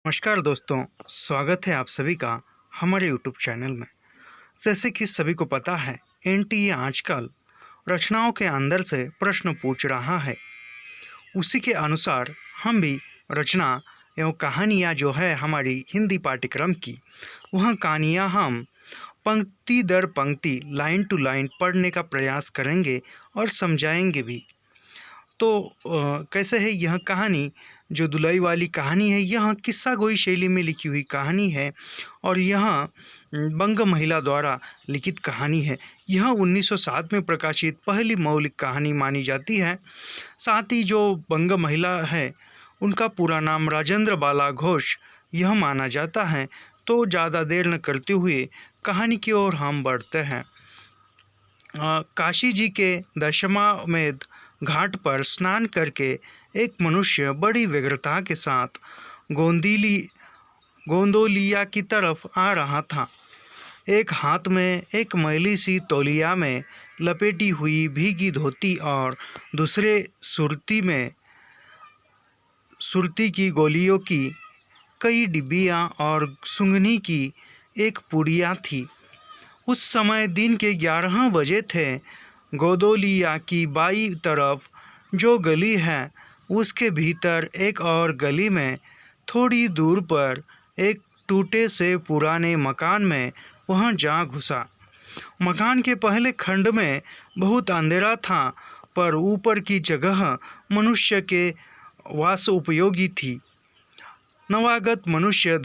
नमस्कार दोस्तों, स्वागत है आप सभी का हमारे यूट्यूब चैनल में। जैसे कि सभी को पता है, एनटीए आजकल रचनाओं के अंदर से प्रश्न पूछ रहा है। उसी के अनुसार हम भी रचना एवं कहानियाँ जो है हमारी हिंदी पाठ्यक्रम की, वह कहानियाँ हम पंक्ति दर पंक्ति, लाइन टू लाइन पढ़ने का प्रयास करेंगे और समझाएंगे भी। तो कैसे है यह कहानी, जो दुलई वाली कहानी है, यह किस्सा गोई शैली में लिखी हुई कहानी है और यह बंग महिला द्वारा लिखित कहानी है। यह 1907 में प्रकाशित पहली मौलिक कहानी मानी जाती है। साथ ही जो बंग महिला है, उनका पूरा नाम राजेंद्र बाला घोष यह माना जाता है। तो ज़्यादा देर न करते हुए कहानी की ओर हम बढ़ते हैं। काशी जी के दशमामेध घाट पर स्नान करके एक मनुष्य बड़ी व्यग्रता के साथ गोंदोलिया की तरफ आ रहा था। एक हाथ में एक मैली सी तौलिया में लपेटी हुई भीगी धोती और दूसरे सुरती की गोलियों की कई डिब्बियाँ और सुंगनी की एक पुड़िया थी। उस समय दिन के 11 बजे थे। गोदोलिया की बाईं तरफ जो गली है, उसके भीतर एक और गली में थोड़ी दूर पर एक टूटे से पुराने मकान में वह जा घुसा। मकान के पहले खंड में बहुत अंधेरा था, पर ऊपर की जगह मनुष्य के वास उपयोगी थी। नवागत मनुष्य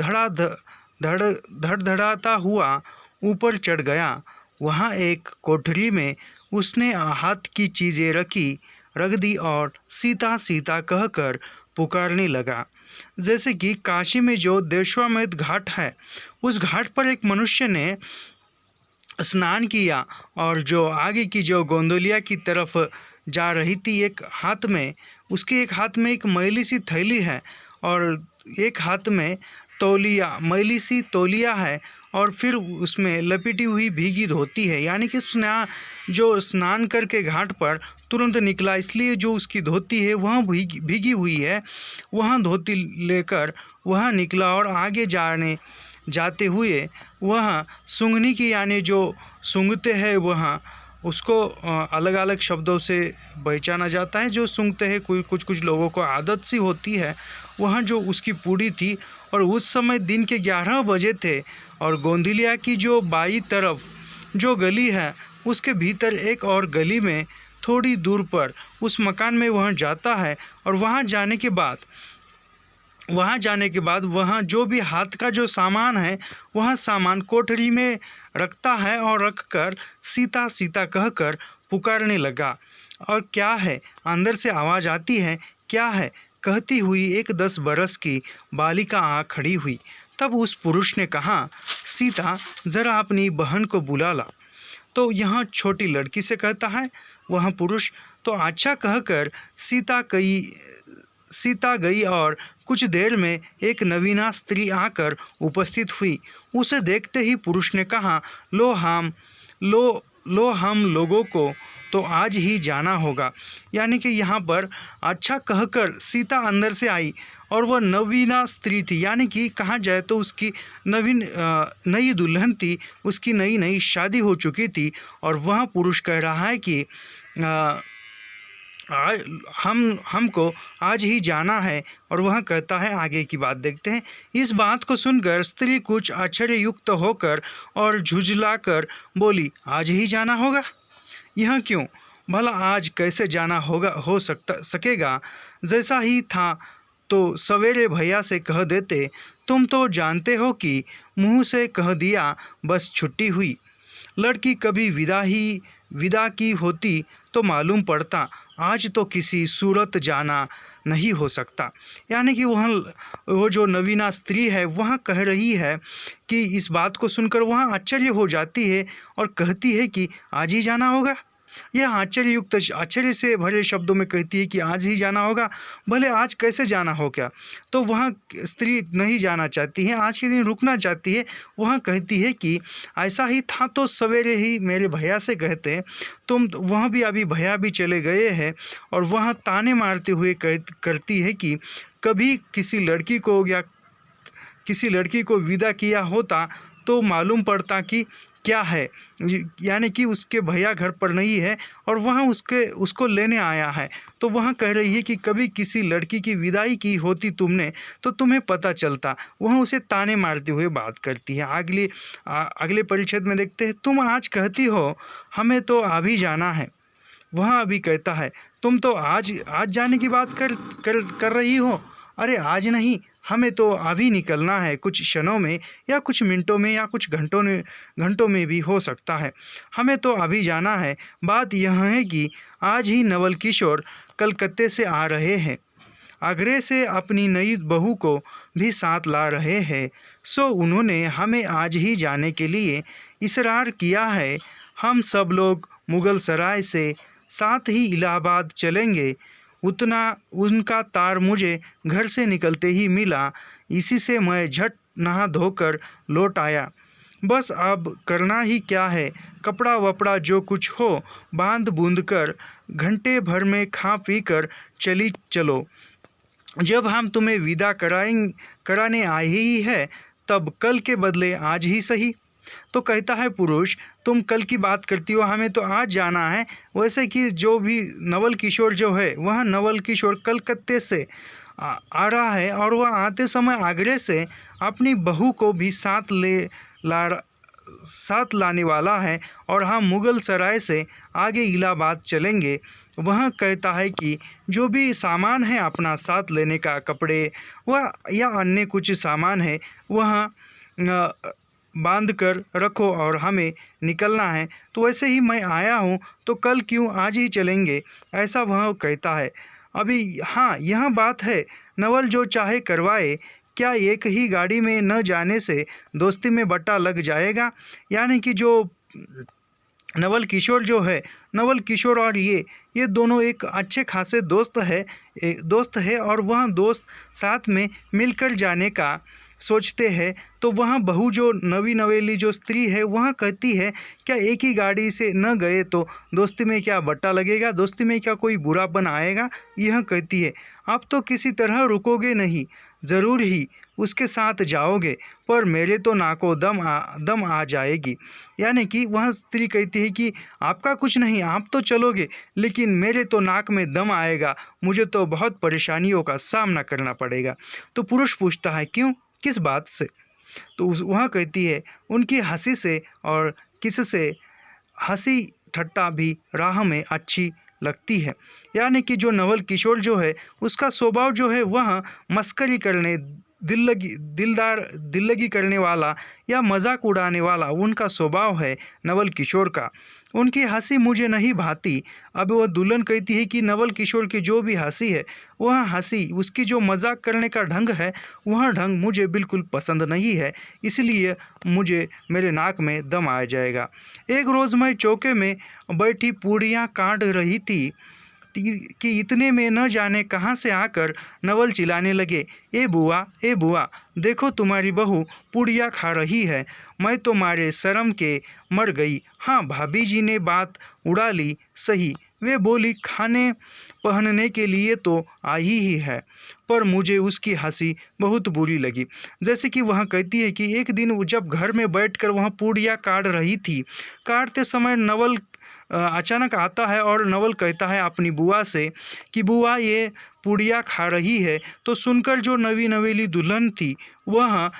धड़धड़ाता हुआ ऊपर चढ़ गया। वहाँ एक कोठरी में उसने हाथ की चीज़ें रख दी और सीता सीता कहकर पुकारने लगा। जैसे कि काशी में जो दशाश्वमेध घाट है, उस घाट पर एक मनुष्य ने स्नान किया और जो आगे की जो गोंदोलिया की तरफ जा रही थी, एक हाथ में एक मैली सी थैली है और एक हाथ में मैली सी तौलिया है और फिर उसमें लपेटी हुई भीगी धोती है। यानी कि जो स्नान करके घाट पर तुरंत निकला, इसलिए जो उसकी धोती है वह भीगी हुई है। वह धोती लेकर वह निकला और आगे जाते हुए वह सुंगनी की, यानी जो सूंघते हैं, वह उसको अलग अलग शब्दों से पहचाना जाता है। जो सूंघते हैं, कुछ लोगों को आदत सी होती है। वह जो उसकी पूड़ी थी और उस समय दिन के 11 बजे थे और गोंदलिया की जो बाईं तरफ जो गली है, उसके भीतर एक और गली में थोड़ी दूर पर उस मकान में वह जाता है और वहाँ जाने के बाद वहाँ जो भी हाथ का जो सामान है, वह सामान कोठरी में रखता है और रखकर सीता सीता कहकर पुकारने लगा। और क्या है, अंदर से आवाज़ आती है, क्या है कहती हुई एक 10 बरस की बालिका आ खड़ी हुई। तब उस पुरुष ने कहा, सीता ज़रा अपनी बहन को बुला ला। तो यहाँ छोटी लड़की से कहता है वह पुरुष। तो अच्छा कहकर सीता गई और कुछ देर में एक नवीना स्त्री आकर उपस्थित हुई। उसे देखते ही पुरुष ने कहा, लो हम लोगों को तो आज ही जाना होगा। यानी कि यहाँ पर अच्छा कहकर सीता अंदर से आई और वह नवीना स्त्री थी, यानी कि कहा जाए तो उसकी नई दुल्हन थी, उसकी नई शादी हो चुकी थी। और वह पुरुष कह रहा है कि हमको आज ही जाना है। और वह कहता है, आगे की बात देखते हैं। इस बात को सुनकर स्त्री कुछ आश्चर्ययुक्त होकर और झुंझलाकर बोली, आज ही जाना होगा? यह क्यों? भला आज कैसे जाना सकेगा? जैसा ही था तो सवेरे भैया से कह देते। तुम तो जानते हो कि मुँह से कह दिया बस छुट्टी हुई। लड़की कभी विदा की होती तो मालूम पड़ता। आज तो किसी सूरत जाना नहीं हो सकता। यानी कि वो जो नवीना स्त्री है, वह कह रही है कि इस बात को सुनकर वह आश्चर्य हो जाती है और कहती है कि आज ही जाना होगा। यह आश्चर्य से भरे शब्दों में कहती है कि आज ही जाना होगा। भले आज कैसे जाना हो क्या? तो वह स्त्री नहीं जाना चाहती है, आज के दिन रुकना चाहती है। वह कहती है कि ऐसा ही था तो सवेरे ही मेरे भैया से कहते। वह भी अभी भैया भी चले गए हैं। और वह ताने मारते हुए करती है कि कभी किसी लड़की को या किसी लड़की को विदा किया होता तो मालूम पड़ता कि क्या है, यानी कि उसके भैया घर पर नहीं है और वहाँ उसको लेने आया है। तो वहाँ कह रही है कि कभी किसी लड़की की विदाई की होती तुमने तो तुम्हें पता चलता। वहाँ उसे ताने मारते हुए बात करती है। अगले परिच्छेद में देखते हैं, तुम आज कहती हो हमें तो अभी जाना है। वहाँ अभी कहता है, तुम तो आज आज जाने की बात कर रही हो। अरे आज नहीं, हमें तो अभी निकलना है, कुछ क्षणों में या कुछ मिनटों में या कुछ घंटों में भी हो सकता है। हमें तो अभी जाना है। बात यह है कि आज ही नवल किशोर कलकत्ते से आ रहे हैं। आगरे से अपनी नई बहू को भी साथ ला रहे हैं। सो उन्होंने हमें आज ही जाने के लिए इसरार किया है। हम सब लोग मुगल सराय से साथ ही इलाहाबाद चलेंगे। उनका तार मुझे घर से निकलते ही मिला। इसी से मैं झट नहा धोकर लौट आया। बस अब करना ही क्या है, कपड़ा वपड़ा जो कुछ हो बांध बूंद कर घंटे भर में खा पी कर चलो। जब हम तुम्हें विदा कराने आए ही है तब कल के बदले आज ही सही। तो कहता है पुरुष, तुम कल की बात करती हो, हमें तो आज जाना है। वैसे कि जो भी नवल किशोर जो है वह नवल किशोर कलकत्ते से आ रहा है और वह आते समय आगरे से अपनी बहू को भी साथ लाने वाला है और हम मुगल सराय से आगे इलाहाबाद चलेंगे। वह कहता है कि जो भी सामान है अपना साथ लेने का, कपड़े वह या अन्य कुछ सामान है वह बांध कर रखो और हमें निकलना है। तो वैसे ही मैं आया हूँ तो कल क्यों आज ही चलेंगे, ऐसा वह कहता है। अभी हाँ, यह बात है, नवल जो चाहे करवाए। क्या एक ही गाड़ी में न जाने से दोस्ती में बट्टा लग जाएगा? यानी कि जो नवल किशोर जो है, नवल किशोर और ये दोनों एक अच्छे खासे दोस्त है और वह दोस्त साथ में मिलकर जाने का सोचते हैं। तो वह बहू जो नवी नवेली जो स्त्री है वह कहती है, क्या एक ही गाड़ी से न गए तो दोस्ती में क्या बट्टा लगेगा, दोस्ती में क्या कोई बुरापन आएगा? यह कहती है, आप तो किसी तरह रुकोगे नहीं, ज़रूर ही उसके साथ जाओगे, पर मेरे तो नाको दम आ जाएगी। यानी कि वह स्त्री कहती है कि आपका कुछ नहीं, आप तो चलोगे, लेकिन मेरे तो नाक में दम आएगा, मुझे तो बहुत परेशानियों का सामना करना पड़ेगा। तो पुरुष पूछता है, क्यों, किस बात से? तो वह कहती है, उनकी हंसी से और किससे हंसी ठट्टा भी राह में अच्छी लगती है। यानी कि जो नवल किशोर जो है उसका स्वभाव जो है वह मस्करी करने, दिल्लगी करने वाला या मजाक उड़ाने वाला उनका स्वभाव है नवल किशोर का। उनकी हंसी मुझे नहीं भाती। अब वह दुल्हन कहती है कि नवल किशोर की जो भी हंसी है वह हंसी, उसकी जो मजाक करने का ढंग है वह ढंग मुझे बिल्कुल पसंद नहीं है, इसलिए मुझे मेरे नाक में दम आ जाएगा। एक रोज़ मैं चौके में बैठी पूड़ियाँ काट रही थी कि इतने में न जाने कहाँ से आकर नवल चिल्लाने लगे, ए बुआ, देखो तुम्हारी बहू पूड़ियाँ खा रही है। मैं तो मारे शर्म के मर गई। हाँ, भाभी जी ने बात उड़ा ली, सही, वे बोली खाने पहनने के लिए तो आई ही है, पर मुझे उसकी हंसी बहुत बुरी लगी। जैसे कि वह कहती है कि एक दिन जब घर में बैठकर वह पूड़ियाँ काट रही थी, काटते समय नवल अचानक आता है और नवल कहता है अपनी बुआ से कि बुआ ये पूड़ियाँ खा रही है। तो सुनकर जो नवी नवेली दुल्हन थी वह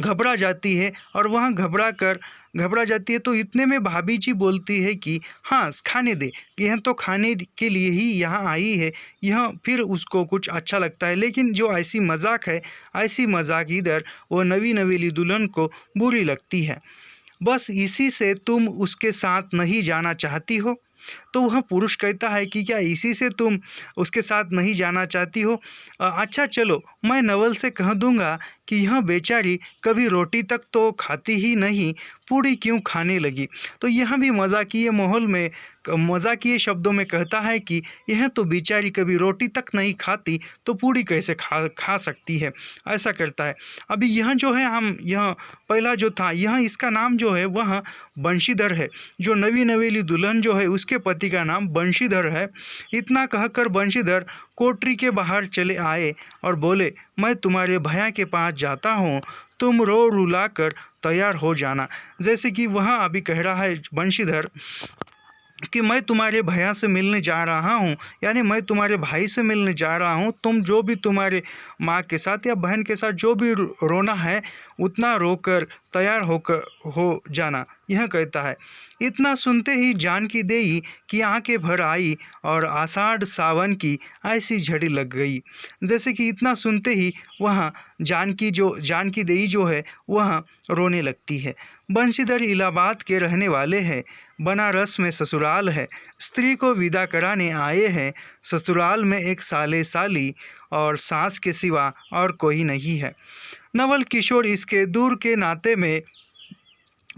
घबरा जाती है और वह घबरा जाती है। तो इतने में भाभी जी बोलती है कि हाँ, खाने दे, यह तो खाने के लिए ही यहाँ आई है। यह फिर उसको कुछ अच्छा लगता है, लेकिन जो ऐसी मजाक है, ऐसी मजाक इधर वो नवी नवेली दुल्हन को बुरी लगती है। बस इसी से तुम उसके साथ नहीं जाना चाहती हो? तो वह पुरुष कहता है कि क्या इसी से तुम उसके साथ नहीं जाना चाहती हो? अच्छा चलो, मैं नवल से कह दूंगा कि यह बेचारी कभी रोटी तक तो खाती ही नहीं, पूड़ी क्यों खाने लगी। तो यह भी मजाकिया माहौल में मजाकिये शब्दों में कहता है कि यह तो बेचारी कभी रोटी तक नहीं खाती तो पूड़ी कैसे खा सकती है, ऐसा करता है। अभी यह जो है हम यह पहला जो था यह इसका नाम जो है वह बंशीधर है। जो नवी नवेली दुल्हन जो है उसके पति का नाम बंशीधर है। इतना कहकर बंशीधर कोठरी के बाहर चले आए और बोले, मैं तुम्हारे भैया के पास जाता हूँ, तुम रो रुला कर तैयार हो जाना। जैसे कि वह अभी कह रहा है बंशीधर कि मैं तुम्हारे भैया से मिलने जा रहा हूँ, यानी मैं तुम्हारे भाई से मिलने जा रहा हूँ। तुम जो भी तुम्हारे माँ के साथ या बहन के साथ जो भी रोना है उतना रोकर तैयार हो जाना, यह कहता है। इतना सुनते ही जानकी देई की आंखें भर आई और आषाढ़ सावन की ऐसी झड़ी लग गई। जैसे कि इतना सुनते ही वह जानकी देई जो है वह रोने लगती है। बंशीधर इलाहाबाद के रहने वाले हैं, बनारस में ससुराल है, स्त्री को विदा कराने आए हैं। ससुराल में एक साले साली और सास के सिवा और कोई नहीं है। नवल किशोर इसके दूर के नाते में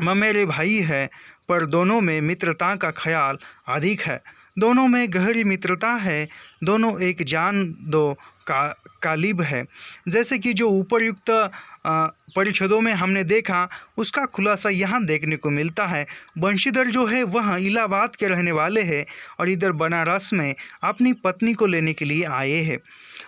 ममेरे भाई है, पर दोनों में मित्रता का ख्याल अधिक है। दोनों में गहरी मित्रता है, दोनों एक जान दो कालिब है। जैसे कि जो उपरयुक्त परिच्छेदों में हमने देखा उसका खुलासा यहाँ देखने को मिलता है। बंशीधर जो है वह इलाहाबाद के रहने वाले हैं और इधर बनारस में अपनी पत्नी को लेने के लिए आए हैं,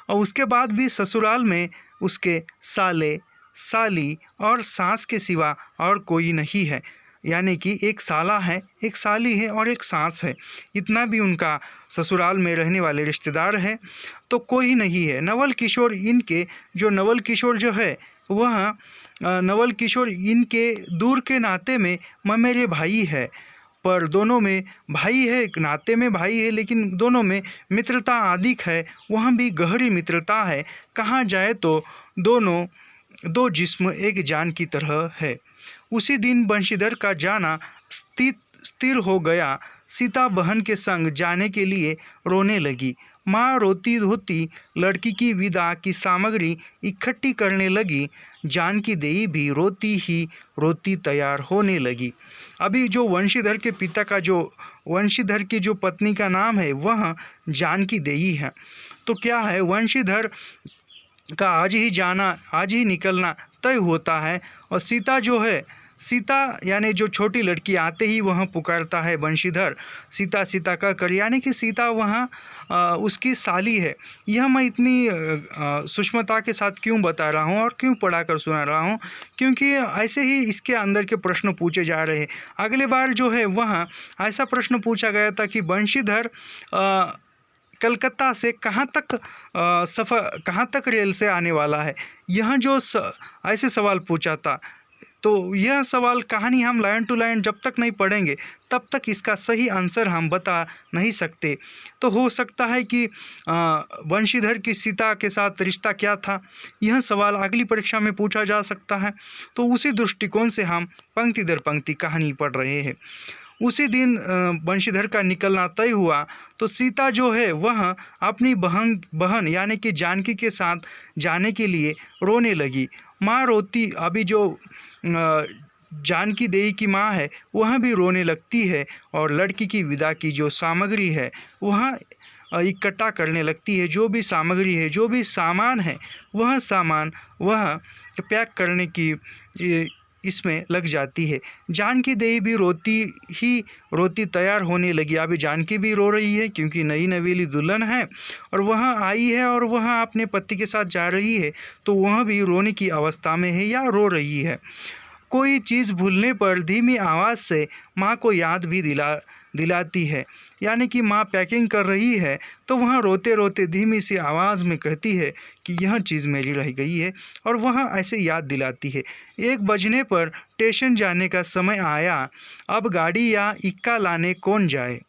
और उसके बाद भी ससुराल में उसके साले साली और सास के सिवा और कोई नहीं है। यानी कि एक साला है, एक साली है और एक सास है। इतना भी उनका ससुराल में रहने वाले रिश्तेदार हैं तो कोई नहीं है। नवल किशोर जो है वह नवल किशोर इनके दूर के नाते में ममेरे भाई है, पर दोनों में भाई है, नाते में भाई है, लेकिन दोनों में मित्रता अधिक है। वहाँ भी गहरी मित्रता है। कहा जाए तो दोनों दो जिस्म एक जान की तरह है। उसी दिन बंशीधर का जाना स्थिर हो गया। सीता बहन के संग जाने के लिए रोने लगी। माँ रोती धोती लड़की की विदा की सामग्री इकट्ठी करने लगी। जानकी देई भी रोती ही रोती तैयार होने लगी। अभी जो वंशीधर के पिता का वंशीधर की जो पत्नी का नाम है वह जानकी देई है। तो क्या है, वंशीधर का आज ही निकलना तय होता है। और सीता यानी जो छोटी लड़की आते ही वह पुकारता है बंशीधर, सीता सीता कहकर, यानी कि सीता वहाँ उसकी साली है। यह मैं इतनी सूक्ष्मता के साथ क्यों बता रहा हूँ और क्यों पढ़ा कर सुना रहा हूँ, क्योंकि ऐसे ही इसके अंदर के प्रश्न पूछे जा रहे हैं। अगले बार जो है वहाँ ऐसा प्रश्न पूछा गया था कि बंशीधर कलकत्ता से कहाँ तक रेल से आने वाला है। यह जो ऐसे सवाल पूछा था, तो यह सवाल कहानी हम लाइन टू लाइन जब तक नहीं पढ़ेंगे तब तक इसका सही आंसर हम बता नहीं सकते। तो हो सकता है कि बंशीधर की सीता के साथ रिश्ता क्या था, यह सवाल अगली परीक्षा में पूछा जा सकता है। तो उसी दृष्टिकोण से हम पंक्ति दर पंक्ति कहानी पढ़ रहे हैं। उसी दिन बंशीधर का निकलना तय हुआ तो सीता जो है वह अपनी बहन यानी कि जानकी के साथ जाने के लिए रोने लगी। माँ रोती, अभी जो जानकी देई की माँ है वह भी रोने लगती है और लड़की की विदा की जो सामग्री है वह इकट्ठा करने लगती है। जो भी सामग्री है, जो भी सामान है, वह सामान वह पैक करने की इसमें लग जाती है। जानकी देई भी रोती तैयार होने लगी। अभी जानकी भी रो रही है क्योंकि नई नवेली दुल्हन है और वह आई है और वह अपने पति के साथ जा रही है, तो वह भी रोने की अवस्था में है या रो रही है। कोई चीज़ भूलने पर धीमी आवाज़ से माँ को याद भी दिलाती है। यानी कि माँ पैकिंग कर रही है तो वह रोते रोते धीमी सी आवाज़ में कहती है कि यह चीज़ मेरी रह गई है, और वह ऐसे याद दिलाती है। 1 बजने पर स्टेशन जाने का समय आया, अब गाड़ी या इक्का लाने कौन जाए।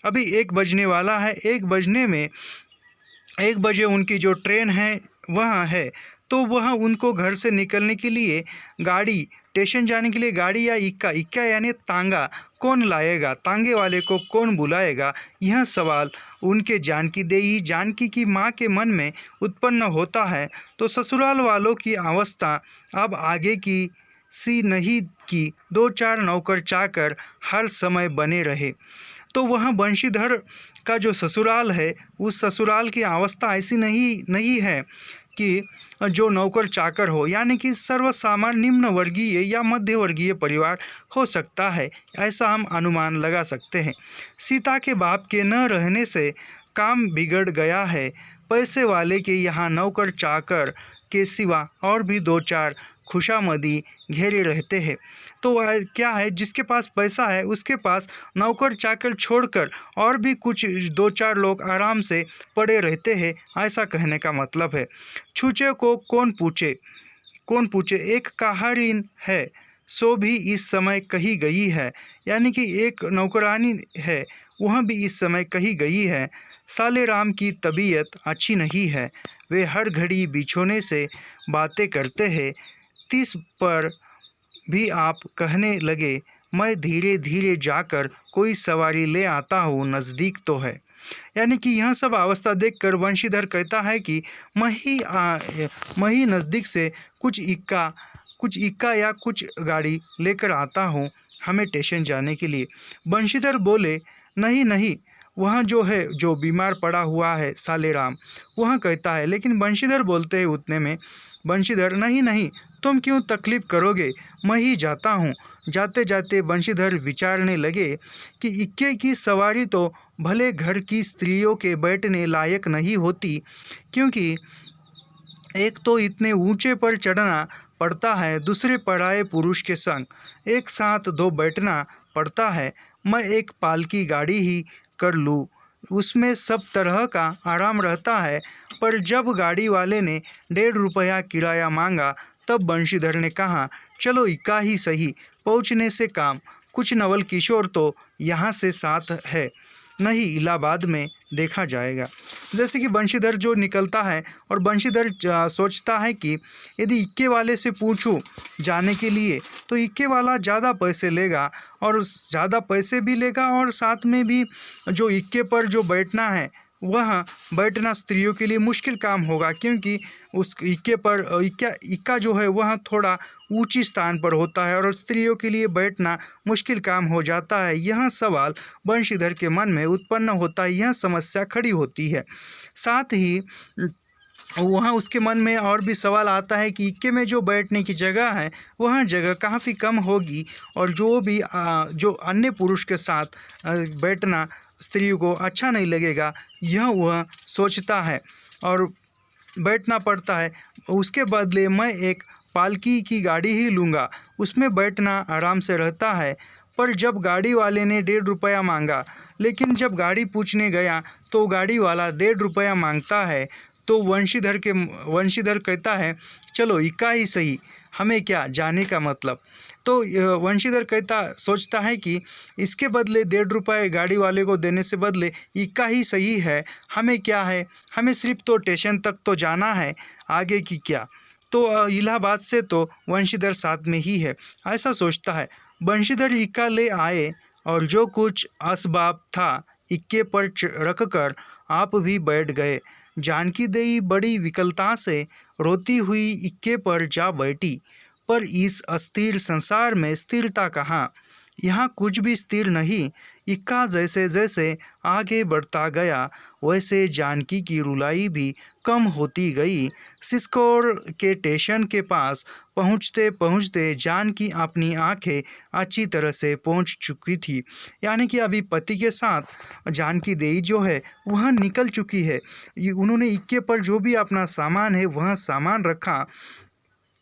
अभी 1 बजने वाला है। 1 बजे उनकी जो ट्रेन है वह है, तो वह उनको घर से निकलने के लिए गाड़ी, स्टेशन जाने के लिए गाड़ी या इक्का यानी तांगा कौन लाएगा, तांगे वाले को कौन बुलाएगा, यह सवाल उनके जानकी की माँ के मन में उत्पन्न होता है। तो ससुराल वालों की अवस्था अब आगे की सी नहीं कि 2-4 नौकर चाकर हर समय बने रहे। तो वहाँ बंशीधर का जो ससुराल है, उस ससुराल की अवस्था ऐसी नहीं है कि जो नौकर चाकर हो, यानी कि सर्वसामान्य निम्न वर्गीय या मध्य वर्गीय परिवार हो सकता है, ऐसा हम अनुमान लगा सकते हैं। सीता के बाप के न रहने से काम बिगड़ गया है। पैसे वाले के यहाँ नौकर चाकर के सिवा और भी दो चार खुशामदी घेरे रहते हैं। तो वह क्या है, जिसके पास पैसा है उसके पास नौकर चाकर छोड़कर और भी कुछ दो चार लोग आराम से पड़े रहते हैं, ऐसा कहने का मतलब है। छूचे को कौन पूछे, एक कहारिन है सो भी इस समय कहीं गई है, यानी कि एक नौकरानी है, वह भी इस समय कहीं गई है। साले राम की तबीयत अच्छी नहीं है, वे हर घड़ी बिछोने से बातें करते हैं। 30 पर भी आप कहने लगे, मैं धीरे धीरे जाकर कोई सवारी ले आता हूँ, नज़दीक तो है। यानी कि यह सब अवस्था देखकर वंशीधर कहता है कि मैं ही नज़दीक से कुछ इक्का या कुछ गाड़ी लेकर आता हूँ, हमें स्टेशन जाने के लिए। बंशीधर बोले, नहीं नहीं, वहाँ जो है, जो बीमार पड़ा हुआ है साले राम, वह कहता है। लेकिन बंशीधर बोलते हैं उतने में, बंशीधर नहीं नहीं, तुम क्यों तकलीफ़ करोगे, मैं ही जाता हूँ। जाते जाते बंशीधर विचारने लगे कि इक्के की सवारी तो भले घर की स्त्रियों के बैठने लायक नहीं होती, क्योंकि एक तो इतने ऊंचे पर चढ़ना पड़ता है, दूसरे पराये पुरुष के संग एक साथ दो बैठना पड़ता है। मैं एक पालकी गाड़ी ही कर लूँ, उसमें सब तरह का आराम रहता है। पर जब गाड़ी वाले ने 1.5 रुपया किराया मांगा, तब बंशीधर ने कहा, चलो इक्का ही सही, पहुँचने से काम। कुछ नवल किशोर तो यहाँ से साथ है, नहीं इलाहाबाद में देखा जाएगा। जैसे कि बंशीधर जो निकलता है और बंशीधर सोचता है कि यदि इक्के वाले से पूछूं जाने के लिए तो इक्के वाला ज़्यादा पैसे लेगा, और ज़्यादा पैसे भी लेगा, और साथ में भी जो इक्के पर जो बैठना है वह बैठना स्त्रियों के लिए मुश्किल काम होगा, क्योंकि उस इक्के पर इक्का जो है वह थोड़ा ऊंची स्थान पर होता है और स्त्रियों के लिए बैठना मुश्किल काम हो जाता है। यह सवाल बंशीधर के मन में उत्पन्न होता है, यह समस्या खड़ी होती है। साथ ही वहाँ उसके मन में और भी सवाल आता है कि इक्के में जो बैठने की जगह है वह जगह काफ़ी कम होगी, और जो भी जो अन्य पुरुष के साथ बैठना स्त्रियों को अच्छा नहीं लगेगा, यह वह सोचता है और बैठना पड़ता है। उसके बदले मैं एक पालकी की गाड़ी ही लूँगा, उसमें बैठना आराम से रहता है। पर जब गाड़ी वाले ने 1.5 रुपया मांगा, लेकिन जब गाड़ी पूछने गया तो गाड़ी वाला 1.5 रुपया मांगता है, तो वंशीधर कहता है, चलो इक्का ही सही, हमें क्या जाने का मतलब। तो वंशीधर सोचता है कि इसके बदले 1.5 रुपये गाड़ी वाले को देने से बदले इक्का ही सही है, हमें क्या है, हमें सिर्फ तो स्टेशन तक तो जाना है, आगे की क्या। तो इलाहाबाद से तो वंशीधर साथ में ही है, ऐसा सोचता है। बंशीधर इक्का ले आए और जो कुछ असबाब था इक्के पर रख कर आप भी बैठ गए। जानकी देई बड़ी विकलता से रोती हुई इक्के पर जा बैठी। पर इस अस्थिर संसार में स्थिरता कहाँ, यहाँ कुछ भी स्थिर नहीं। इक्का जैसे जैसे आगे बढ़ता गया वैसे जानकी की रुलाई भी कम होती गई। सिस्कोर के स्टेशन के पास पहुँचते पहुँचते जानकी अपनी आंखें अच्छी तरह से पहुँच चुकी थी, यानी कि अभी पति के साथ जानकी देई जो है वह निकल चुकी है। उन्होंने इक्के पर जो भी अपना सामान है वह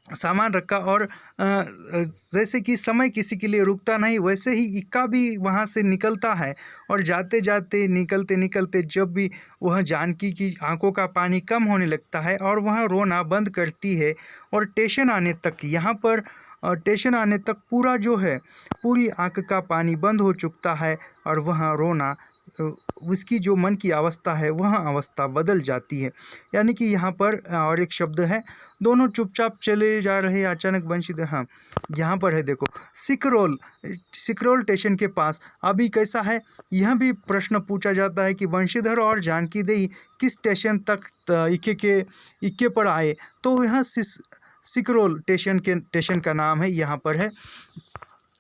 सामान रखा और जैसे कि समय किसी के लिए रुकता नहीं, वैसे ही इक्का भी वहाँ से निकलता है। और जाते जाते निकलते निकलते जब भी वह जानकी की आंखों का पानी कम होने लगता है और वह रोना बंद करती है, और स्टेशन आने तक, यहाँ पर स्टेशन आने तक पूरा जो है पूरी आंख का पानी बंद हो चुकता है, और वह रोना उसकी जो मन की अवस्था है वह अवस्था बदल जाती है। यानी कि यहाँ पर और एक शब्द है, दोनों चुपचाप चले जा रहे अचानक बंशीधर, हाँ यहाँ पर है देखो, सिकरोल स्टेशन के पास अभी कैसा है, यह भी प्रश्न पूछा जाता है कि बंशीधर और जानकी देई किस स्टेशन तक इक्के पर आए। तो यहाँ सिकरोल स्टेशन का नाम है, यहाँ पर है।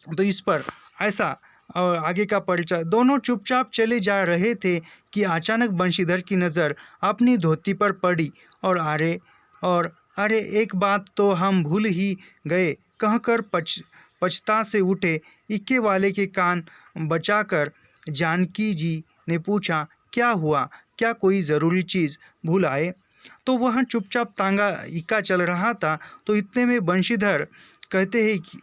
तो इस पर ऐसा और आगे का परिचय। दोनों चुपचाप चले जा रहे थे कि अचानक बंशीधर की नज़र अपनी धोती पर पड़ी और अरे एक बात तो हम भूल ही गए कहकर पछता से उठे। इक्के वाले के कान बचाकर जानकी जी ने पूछा, क्या हुआ, क्या कोई ज़रूरी चीज़ भूल आए? तो वह चुपचाप तांगा इक्का चल रहा था। तो इतने में बंशीधर कहते हैं कि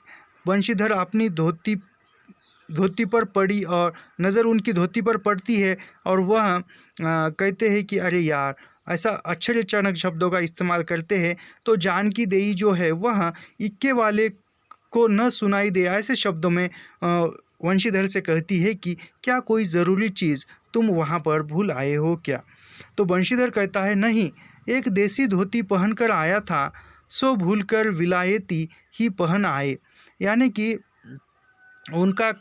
बंशीधर अपनी धोती पर पड़ी और नज़र उनकी धोती पर पड़ती है और वह कहते हैं कि अरे यार, ऐसा आश्चर्यजनक शब्दों का इस्तेमाल करते हैं। तो जानकी देई जो है वह इक्के वाले को न सुनाई दे ऐसे शब्दों में वंशीधर से कहती है कि क्या कोई ज़रूरी चीज़ तुम वहाँ पर भूल आए हो क्या? तो बंशीधर कहता है, नहीं, एक देसी धोती पहनकर आया था, सो भूलकर विलायती ही पहन आए। यानी कि उनका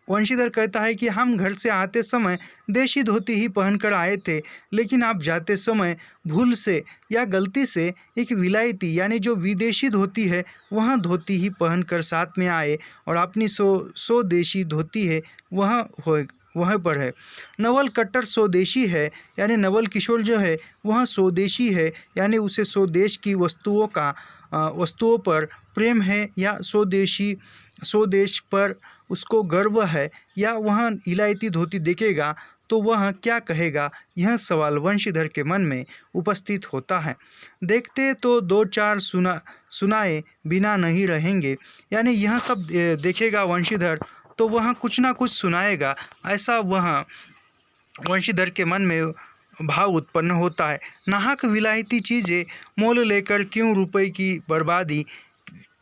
वंशीधर कहता है कि हम घर से आते समय देशी धोती ही पहनकर आए थे, लेकिन आप जाते समय भूल से या गलती से एक विलायती यानी जो विदेशी धोती है वह धोती ही पहनकर साथ में आए और अपनी स्वदेशी धोती है वह पर है। नवल कट्टर स्वदेशी है, यानी नवल किशोर जो है वह स्वदेशी है, यानी उसे स्वदेश की वस्तुओं पर प्रेम है या स्वदेश पर उसको गर्व है, या वह इलायती धोती देखेगा तो वह क्या कहेगा, यह सवाल वंशीधर के मन में उपस्थित होता है। देखते तो दो चार सुनाए बिना नहीं रहेंगे, यानी यह सब देखेगा वंशीधर तो वह कुछ ना कुछ सुनाएगा, ऐसा वह वंशीधर के मन में भाव उत्पन्न होता है। नाहक विलायती चीज़ें मोल लेकर क्यों रुपए की बर्बादी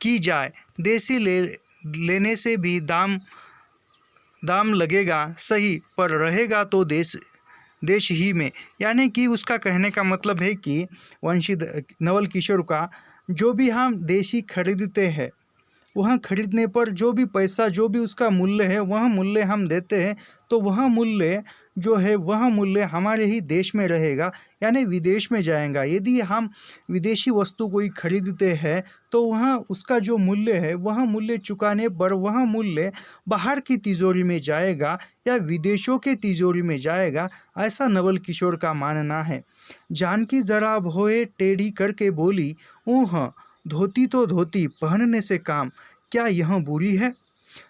की जाए, देसी लेने से भी दाम लगेगा सही, पर रहेगा तो देश ही में। यानी कि उसका कहने का मतलब है कि वंशीधर नवल किशोर का जो भी हम देशी खरीदते हैं वह खरीदने पर जो भी पैसा जो भी उसका मूल्य है वह मूल्य हम देते हैं, तो वह मूल्य जो है वह मूल्य हमारे ही देश में रहेगा, यानी विदेश में जाएगा। यदि हम विदेशी वस्तु कोई खरीदते हैं तो वह उसका जो मूल्य है वह मूल्य चुकाने पर वह मूल्य बाहर की तिजोरी में जाएगा या विदेशों के तिजोरी में जाएगा, ऐसा नवल किशोर का मानना है। जानकी जरा भौहें टेढ़ी करके बोली, ऊह, धोती तो धोती, पहनने से काम, क्या यह बुरी है?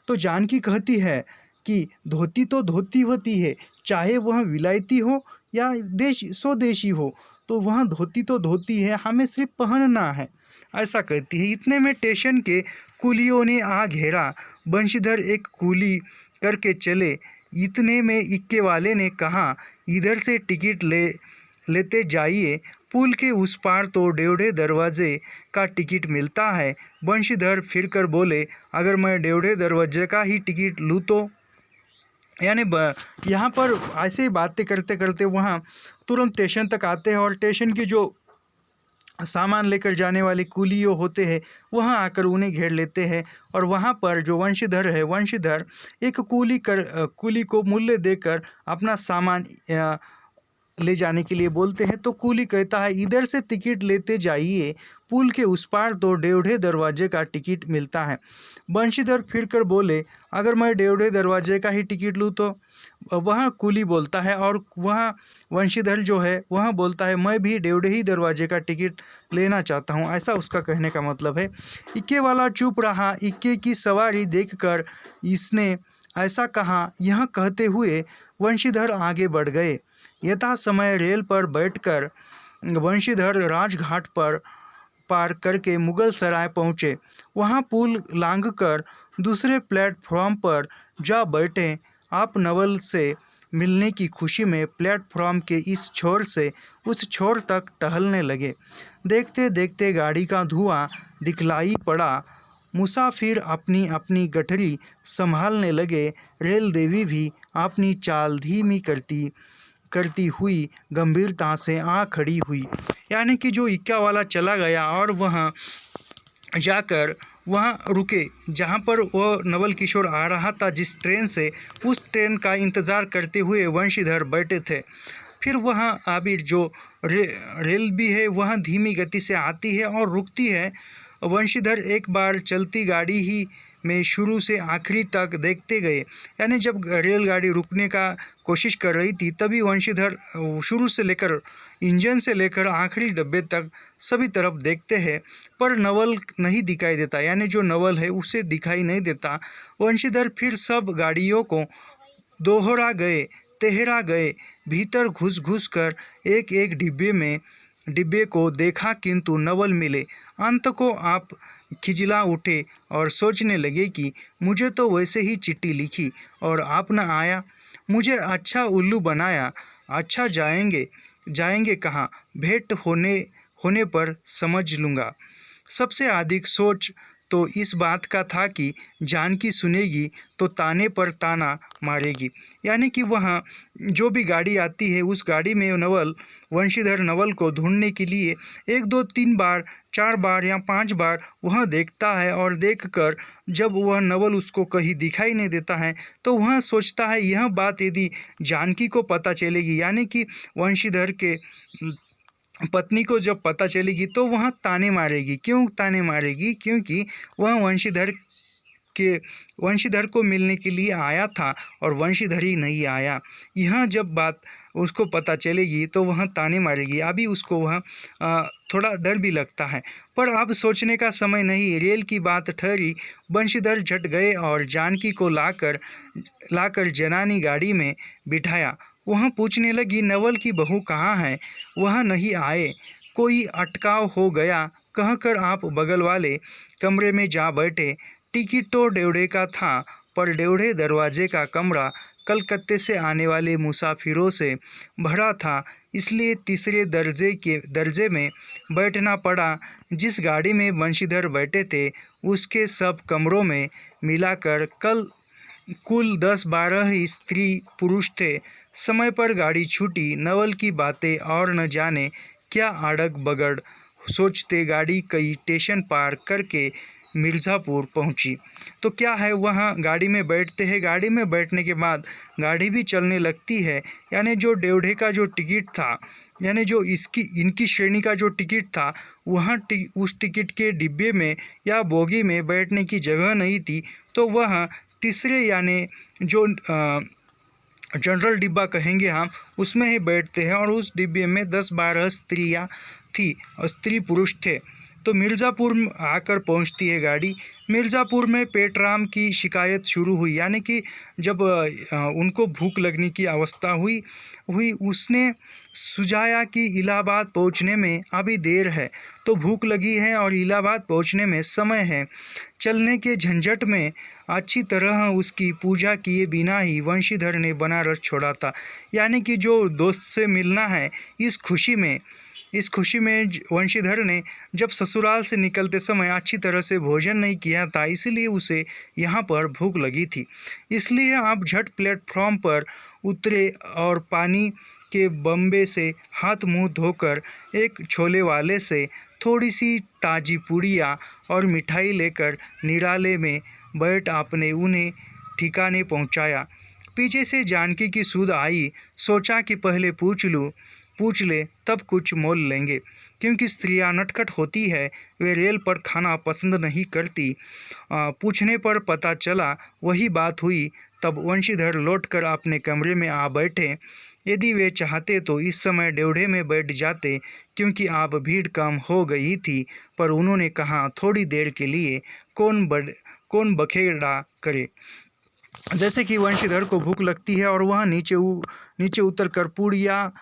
तो जानकी कहती है कि धोती तो धोती होती है, चाहे वह विलायती हो या स्वदेशी हो, तो वह धोती तो धोती है, हमें सिर्फ पहनना है, ऐसा कहती है। इतने में स्टेशन के कुलियों ने आ घेरा। बंशीधर एक कुली करके चले। इतने में इक्के वाले ने कहा, इधर से टिकट लेते जाइए, पुल के उस पार तो डेवढ़े दरवाजे का टिकट मिलता है। बंशीधर फिरकर बोले, अगर मैं डेवढ़े दरवाजे का ही टिकट लूँ तो? यानी यहाँ पर ऐसे ही बातें करते करते वहाँ तुरंत स्टेशन तक आते हैं और स्टेशन की जो सामान लेकर जाने वाले कुलियों होते हैं वहाँ आकर उन्हें घेर लेते हैं और वहाँ पर जो वंशीधर है वंशीधर एक कुली को मूल्य देकर अपना सामान ले जाने के लिए बोलते हैं। तो कुली कहता है, इधर से टिकट लेते जाइए, पुल के उस पार तो डेवढ़े दरवाजे का टिकट मिलता है। बंशीधर फिरकर बोले, अगर मैं डेवढ़े दरवाजे का ही टिकट लूँ तो? वह कुली बोलता है और वह वंशीधर जो है वह बोलता है, मैं भी डेवढ़े ही दरवाजे का टिकट लेना चाहता हूँ, ऐसा उसका कहने का मतलब है। इक्के वाला चुप रहा। इक्के की सवारी देखकर इसने ऐसा कहा, यह कहते हुए वंशीधर आगे बढ़ गए। यथा समय रेल पर बैठकर वंशीधर राजघाट पर पार करके मुगल सराय पहुँचे। वहाँ पुल लांघकर दूसरे प्लेटफॉर्म पर जा बैठे। आप नवल से मिलने की खुशी में प्लेटफॉर्म के इस छोर से उस छोर तक टहलने लगे। देखते देखते गाड़ी का धुआं दिखलाई पड़ा। मुसाफिर अपनी अपनी गठरी संभालने लगे। रेल देवी भी अपनी चाल धीमी करती हुई गंभीरता से आ खड़ी हुई। यानी कि जो इक्का वाला चला गया और वहाँ जाकर वहाँ रुके जहाँ पर वो नवल किशोर आ रहा था जिस ट्रेन से, उस ट्रेन का इंतज़ार करते हुए वंशीधर बैठे थे। फिर वहाँ आबिर जो रेल भी है वह धीमी गति से आती है और रुकती है। वंशीधर एक बार चलती गाड़ी ही में शुरू से आखिरी तक देखते गए। यानी जब रेलगाड़ी रुकने का कोशिश कर रही थी तभी वंशीधर शुरू से लेकर इंजन से लेकर आखिरी डब्बे तक सभी तरफ देखते हैं, पर नवल नहीं दिखाई देता। यानी जो नवल है उसे दिखाई नहीं देता। वंशीधर फिर सब गाड़ियों को दोहरा गए, तेहरा गए, भीतर घुस घुस कर एक एक डिब्बे को देखा, किंतु नवल मिले। अंत को आप खिजला उठे और सोचने लगे कि मुझे तो वैसे ही चिट्ठी लिखी और आप न आया, मुझे अच्छा उल्लू बनाया। अच्छा, जाएंगे कहाँ? भेंट होने पर समझ लूँगा। सबसे अधिक सोच तो इस बात का था कि जानकी सुनेगी तो ताने पर ताना मारेगी। यानी कि वहाँ जो भी गाड़ी आती है उस गाड़ी में वंशीधर नवल को ढूंढने के लिए 1 2 3 बार 4 बार या 5 बार वह देखता है, और देखकर जब वह नवल उसको कहीं दिखाई नहीं देता है तो वह सोचता है यह बात यदि जानकी को पता चलेगी, यानी कि वंशीधर के पत्नी को जब पता चलेगी तो वह ताने मारेगी। क्यों ताने मारेगी? क्योंकि वह वंशीधर को मिलने के लिए आया था और वंशीधर ही नहीं आया। यह जब बात उसको पता चलेगी तो वह ताने मारेगी। अभी उसको वह थोड़ा डर भी लगता है, पर अब सोचने का समय नहीं। रेल की बात ठहरी। वंशीधर झट गए और जानकी को लाकर जनानी गाड़ी में बिठाया। वह पूछने लगी, नवल की बहू कहाँ है? वह नहीं आए, कोई अटकाव हो गया कहकर आप बगल वाले कमरे में जा बैठे। टिकट तो डेवढ़े का था, पर डेवढ़े दरवाजे का कमरा कलकत्ते से आने वाले मुसाफिरों से भरा था, इसलिए तीसरे दर्जे में बैठना पड़ा। जिस गाड़ी में वंशीधर बैठे थे उसके सब कमरों में मिलाकर कुल 10-12 ही स्त्री पुरुष थे। समय पर गाड़ी छूटी। नवल की बातें और न जाने क्या अड़ग बगड़ सोचते गाड़ी कई स्टेशन पार करके मिर्ज़ापुर पहुंची। तो क्या है, वहाँ गाड़ी में बैठते हैं। गाड़ी में बैठने के बाद गाड़ी भी चलने लगती है। यानी जो डेवढ़े का जो टिकट था, यानी जो इनकी श्रेणी का जो टिकट था, वहाँ उस टिकट के डिब्बे में या बोगी में बैठने की जगह नहीं थी, तो वह तीसरे यानी जो जनरल डिब्बा कहेंगे हम, उसमें ही बैठते हैं। और उस डिब्बे में 10-12 स्त्रियाँ थी और स्त्री पुरुष थे। तो मिर्ज़ापुर आकर पहुंचती है गाड़ी। मिर्ज़ापुर में पेटराम की शिकायत शुरू हुई। यानी कि जब उनको भूख लगने की अवस्था हुई उसने सुझाया कि इलाहाबाद पहुंचने में अभी देर है, तो भूख लगी है और इलाहाबाद पहुंचने में समय है। चलने के झंझट में अच्छी तरह उसकी पूजा किए बिना ही वंशीधर ने बनारस छोड़ा था। यानी कि जो दोस्त से मिलना है, इस खुशी में वंशीधर ने जब ससुराल से निकलते समय अच्छी तरह से भोजन नहीं किया था, इसलिए उसे यहाँ पर भूख लगी थी। इसलिए आप झट प्लेटफॉर्म पर उतरे और पानी के बम्बे से हाथ मुंह धोकर एक छोले वाले से थोड़ी सी ताज़ी पूड़ियाँ और मिठाई लेकर निराले में बैठ आपने उन्हें ठिकाने पहुँचाया। पीछे से जानकी की सुध आई। सोचा कि पहले पूछ ले तब कुछ मोल लेंगे, क्योंकि स्त्रियां नटखट होती है, वे रेल पर खाना पसंद नहीं करती। पूछने पर पता चला वही बात हुई। तब वंशीधर लौटकर अपने कमरे में आ बैठे। यदि वे चाहते तो इस समय डेवढ़े में बैठ जाते, क्योंकि अब भीड़ कम हो गई थी, पर उन्होंने कहा थोड़ी देर के लिए कौन बखेड़ा करे। जैसे कि वंशीधर को भूख लगती है और वह नीचे उतर कर पूड़ियाँ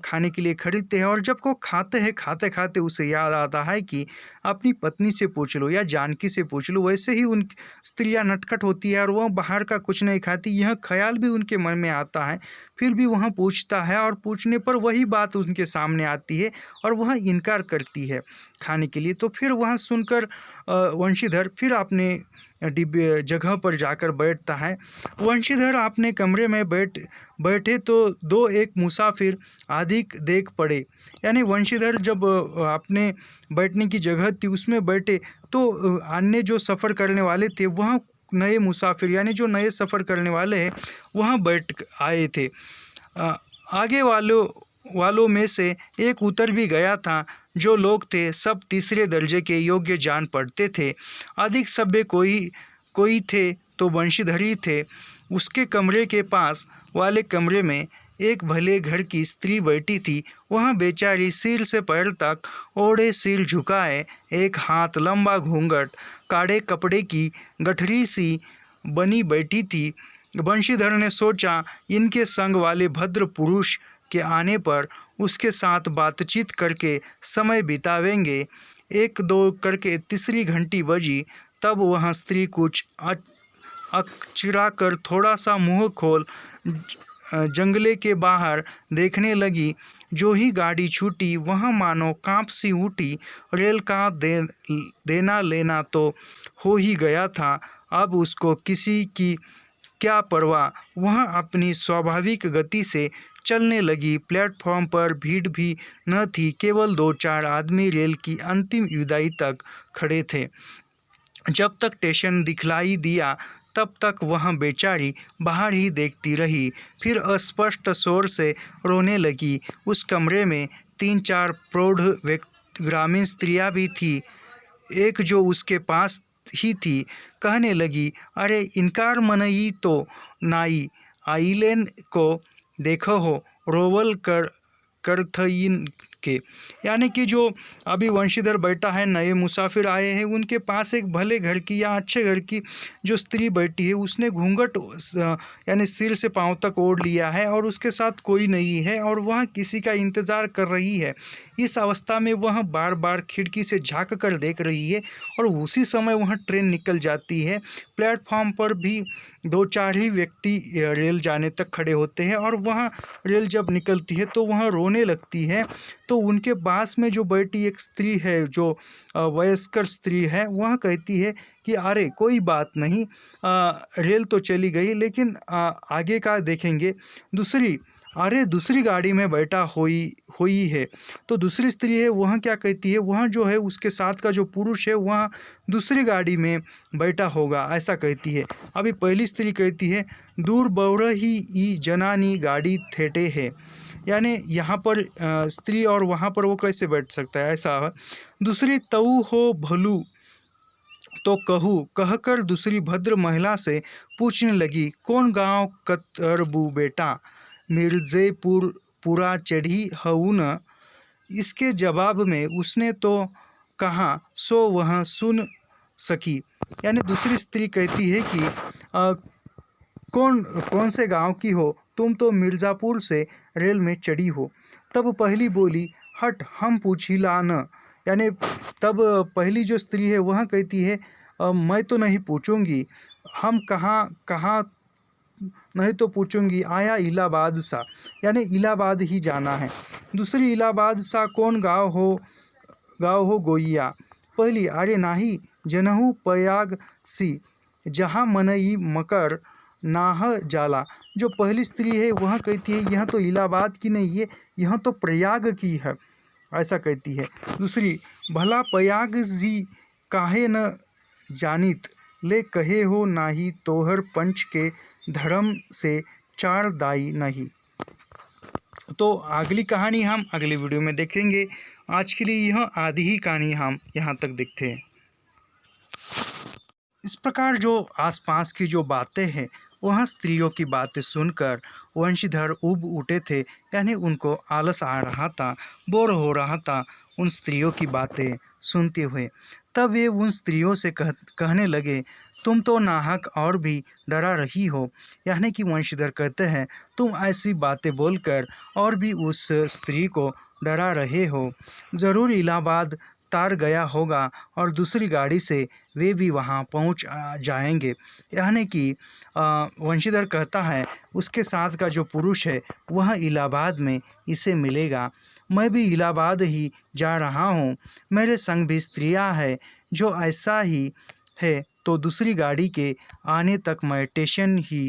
खाने के लिए खरीदते हैं, और जब को खाते खाते उसे याद आता है कि अपनी पत्नी से पूछ लो या जानकी से पूछ लो। वैसे ही उन स्त्रियां नटखट होती है और वह बाहर का कुछ नहीं खाती, यह ख्याल भी उनके मन में आता है। फिर भी वह पूछता है और पूछने पर वही बात उनके सामने आती है और वह इनकार करती है खाने के लिए। तो फिर वह सुनकर वंशीधर फिर अपने डिब्बे जगह पर जाकर बैठता है। वंशीधर अपने कमरे में बैठे तो एक मुसाफिर अधिक देख पड़े। यानी वंशीधर जब अपने बैठने की जगह थी उसमें बैठे तो अन्य जो सफ़र करने वाले थे वह नए मुसाफिर यानी जो नए सफ़र करने वाले हैं वहाँ बैठ आए थे। आगे वालों में से एक उतर भी गया था। जो लोग थे सब तीसरे दर्जे के योग्य जान पड़ते थे। अधिक सभ्य कोई थे तो वंशीधर ही थे। उसके कमरे के पास वाले कमरे में एक भले घर की स्त्री बैठी थी। वह बेचारी सिर से पैर तक ओढ़े, सिर झुकाए, एक हाथ लंबा घूंघट काड़े कपड़े की गठरी सी बनी बैठी थी। बंशीधर ने सोचा, इनके संग वाले भद्र पुरुष के आने पर उसके साथ बातचीत करके समय बितावेंगे। एक दो करके तीसरी घंटी बजी। तब वह स्त्री कुछ अकचरा कर थोड़ा सा मुंह खोल जंगले के बाहर देखने लगी। जो ही गाड़ी छूटी वह मानो कांप सी उठी। रेल का देना लेना तो हो ही गया था। अब उसको किसी की क्या परवाह। वह अपनी स्वाभाविक गति से चलने लगी। प्लेटफॉर्म पर भीड़ भी न थी, केवल 2-4 आदमी रेल की अंतिम विदाई तक खड़े थे। जब तक स्टेशन दिखलाई दिया तब तक वह बेचारी बाहर ही देखती रही। फिर अस्पष्ट शोर से रोने लगी। उस कमरे में 3-4 प्रौढ़ ग्रामीण स्त्रियां भी थी। एक जो उसके पास ही थी कहने लगी, अरे इनकार मनई तो नाई आइलेन को देखो हो, रोवल करथइन के। यानी कि जो अभी वंशीधर बैठा है, नए मुसाफिर आए हैं, उनके पास एक भले घर की या अच्छे घर की जो स्त्री बैठी है, उसने घूंघट यानी सिर से पांव तक ओढ़ लिया है और उसके साथ कोई नहीं है और वह किसी का इंतज़ार कर रही है। इस अवस्था में वह बार बार खिड़की से झांक कर देख रही है और उसी समय वह ट्रेन निकल जाती है। प्लेटफॉर्म पर भी 2-4 ही व्यक्ति रेल जाने तक खड़े होते हैं और वह रेल जब निकलती है तो वह रोने लगती है। तो उनके पास में जो बैठी एक स्त्री है, जो वयस्कर स्त्री है, वह कहती है कि अरे कोई बात नहीं, रेल तो चली गई लेकिन आगे का देखेंगे। दूसरी गाड़ी में बैठा हुई है। तो दूसरी स्त्री है, वह क्या कहती है, वह जो है उसके साथ का जो पुरुष है वह दूसरी गाड़ी में बैठा होगा, ऐसा कहती है। अभी पहली स्त्री कहती है, दूर बौरही ई जनानी गाड़ी थेटे है। यानी यहाँ पर स्त्री और वहाँ पर वो कैसे बैठ सकता है, ऐसा है। दूसरी तऊ हो भलू तो कहूँ, कहकर दूसरी भद्र महिला से पूछने लगी, कौन गांव कतरबू बेटा, मिर्जेपुर पूरा चढ़ी हऊ न। इसके जवाब में उसने तो कहा सो वह सुन सकी। यानी दूसरी स्त्री कहती है कि कौन से गांव की हो, तुम तो मिर्ज़ापुर से रेल में चढ़ी हो। तब पहली बोली, हट हम पूछिला न। यानी तब पहली जो स्त्री है वह कहती है, मैं तो नहीं पूछूंगी, हम कहाँ नहीं तो पूछूंगी, आया इलाहाबाद सा। यानी इलाहाबाद ही जाना है। दूसरी, इलाहाबाद सा कौन गाँव हो गोइया। पहली, अरे नाही जनहू पयाग सी, जहाँ मनई मकर नाह जाला। जो पहली स्त्री है वह कहती है, यह तो इलाहाबाद की नहीं है, यह तो प्रयाग की है, ऐसा कहती है। दूसरी, भला प्रयाग जी काहे न जानित, ले कहे हो नाही तोहर पंच के धर्म से चार दाई नहीं। तो अगली कहानी हम अगली वीडियो में देखेंगे। आज के लिए यह आधी ही कहानी हम यहाँ तक देखते हैं। इस प्रकार जो आसपास की जो बातें हैं, वह स्त्रियों की बातें सुनकर वंशीधर उब उठे थे। यानी उनको आलस आ रहा था, बोर हो रहा था उन स्त्रियों की बातें सुनते हुए। तब वे उन स्त्रियों से कहने लगे, तुम तो नाहक और भी डरा रही हो। यानी कि वंशीधर कहते हैं, तुम ऐसी बातें बोलकर और भी उस स्त्री को डरा रहे हो। ज़रूर इलाहाबाद तार गया होगा और दूसरी गाड़ी से वे भी वहां पहुंच जाएंगे। यानी कि वंशीधर कहता है, उसके साथ का जो पुरुष है वह इलाहाबाद में इसे मिलेगा। मैं भी इलाहाबाद ही जा रहा हूँ, मेरे संग भी स्त्रियाँ हैं। जो ऐसा ही है तो दूसरी गाड़ी के आने तक मैं स्टेशन ही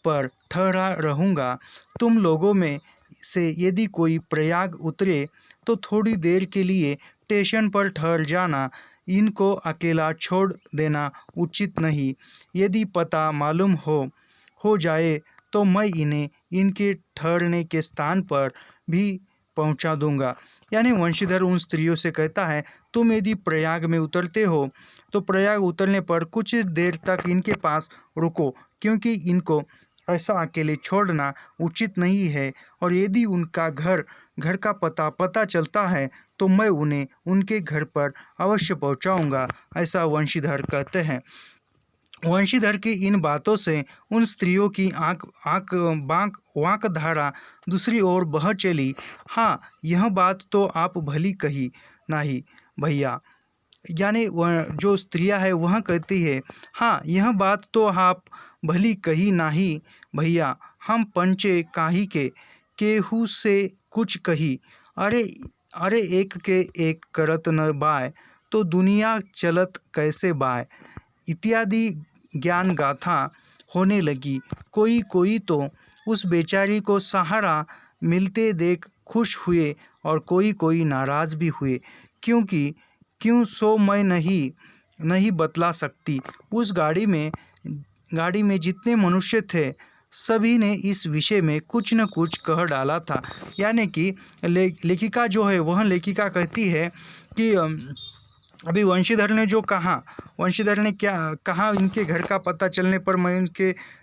पर ठहरा रहूँगा। तुम लोगों में से यदि कोई प्रयाग उतरे तो थोड़ी देर के लिए स्टेशन पर ठहर जाना, इनको अकेला छोड़ देना उचित नहीं। यदि पता मालूम हो जाए तो मैं इन्हें इनके ठहरने के स्थान पर भी पहुंचा दूंगा। यानी वंशीधर उन स्त्रियों से कहता है, तुम यदि प्रयाग में उतरते हो तो प्रयाग उतरने पर कुछ देर तक इनके पास रुको, क्योंकि इनको ऐसा अकेले छोड़ना उचित नहीं है, और यदि उनका घर का पता चलता है तो मैं उन्हें उनके घर पर अवश्य पहुंचाऊंगा, ऐसा वंशीधर कहते हैं। वंशीधर की इन बातों से उन स्त्रियों की आंख आंख बांक वाक धारा दूसरी ओर बह चली। हाँ, यह बात तो आप भली कही नहीं भैया, यानी वह जो स्त्रियां है वह कहती है, हाँ यह बात तो आप भली कही नाही भैया, हम पंचे काही के केहू से कुछ कही। अरे अरे एक के एक करत न बाय, तो दुनिया चलत कैसे बाय, इत्यादि ज्ञान गाथा होने लगी। कोई कोई तो उस बेचारी को सहारा मिलते देख खुश हुए और कोई कोई नाराज भी हुए, क्योंकि क्यों सो मैं नहीं बतला सकती। उस गाड़ी में जितने मनुष्य थे सभी ने इस विषय में कुछ न कुछ कह डाला था। यानी कि लेखिका जो है वह लेखिका कहती है कि अभी वंशीधर ने जो कहा, वंशीधर ने क्या कहा, इनके घर का पता चलने पर मैं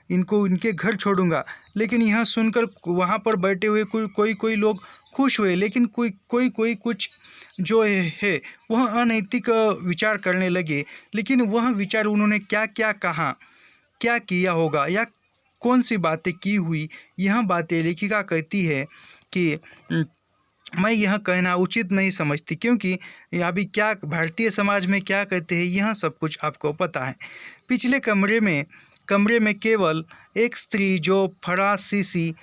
इनको इनके घर छोड़ूंगा। लेकिन यह सुनकर वहाँ पर बैठे हुए कोई लोग खुश हुए, लेकिन कोई कुछ जो है वह अनैतिक विचार करने लगे। लेकिन वह विचार उन्होंने क्या क्या कहा, क्या किया होगा, या कौन सी बातें की हुई, यह बातें लेखिका कहती है कि मैं यह कहना उचित नहीं समझती, क्योंकि अभी क्या भारतीय समाज में क्या कहते हैं यह सब कुछ आपको पता है। पिछले कमरे में केवल एक स्त्री जो फरासी सी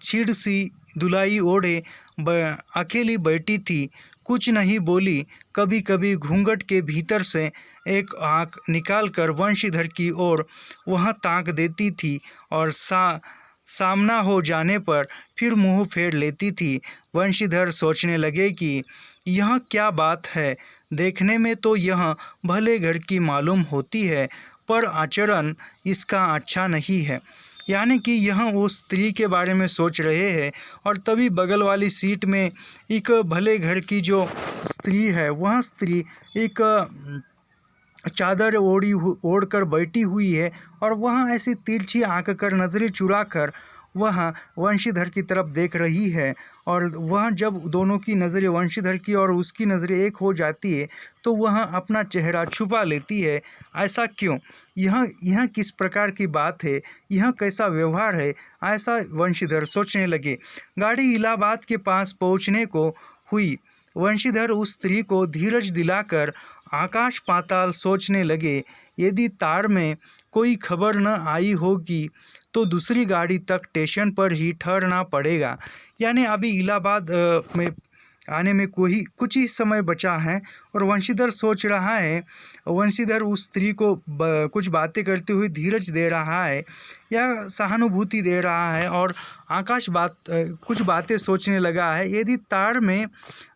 छीड़ सी दुलाई ओढ़े अकेली बैठी थी, कुछ नहीं बोली। कभी कभी घूंघट के भीतर से एक आँख निकाल कर वंशीधर की ओर वह ताक देती थी और सामना हो जाने पर फिर मुंह फेर लेती थी। वंशीधर सोचने लगे कि यह क्या बात है, देखने में तो यह भले घर की मालूम होती है, पर आचरण इसका अच्छा नहीं है। यानी कि यह उस स्त्री के बारे में सोच रहे हैं, और तभी बगल वाली सीट में एक भले घर की जो स्त्री है वह स्त्री एक चादर ओढ़ कर बैठी हुई है, और वह ऐसी तिरछी आंख कर नजरें चुरा कर वह वंशीधर की तरफ देख रही है। और वह जब दोनों की नज़रें वंशीधर की और उसकी नज़रें एक हो जाती है तो वह अपना चेहरा छुपा लेती है। ऐसा क्यों, यह किस प्रकार की बात है, यह कैसा व्यवहार है, ऐसा वंशीधर सोचने लगे। गाड़ी इलाहाबाद के पास पहुंचने को हुई। वंशीधर उस स्त्री को धीरज दिलाकर आकाश पाताल सोचने लगे। यदि तार में कोई खबर न आई होगी तो दूसरी गाड़ी तक स्टेशन पर ही ठहरना पड़ेगा। यानी अभी इलाहाबाद में आने में कुछ ही समय बचा है, और वंशीधर सोच रहा है, वंशीधर उस स्त्री को कुछ बातें करते हुए धीरज दे रहा है या सहानुभूति दे रहा है, और कुछ बातें सोचने लगा है। यदि तार में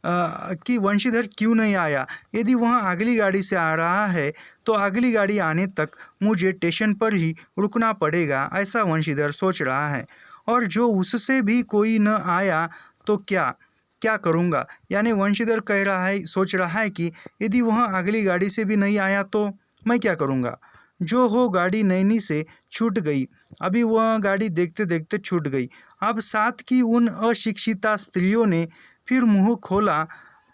कि वंशीधर क्यों नहीं आया, यदि वह अगली गाड़ी से आ रहा है तो अगली गाड़ी आने तक मुझे स्टेशन पर ही रुकना पड़ेगा, ऐसा वंशीधर सोच रहा है। और जो उससे भी कोई न आया तो क्या करूँगा। यानी वंशीधर सोच रहा है कि यदि वह अगली गाड़ी से भी नहीं आया तो मैं क्या करूँगा। जो हो गाड़ी नैनी से छूट गई। अभी वह गाड़ी देखते देखते छूट गई। अब साथ की उन अशिक्षिता स्त्रियों ने फिर मुंह खोला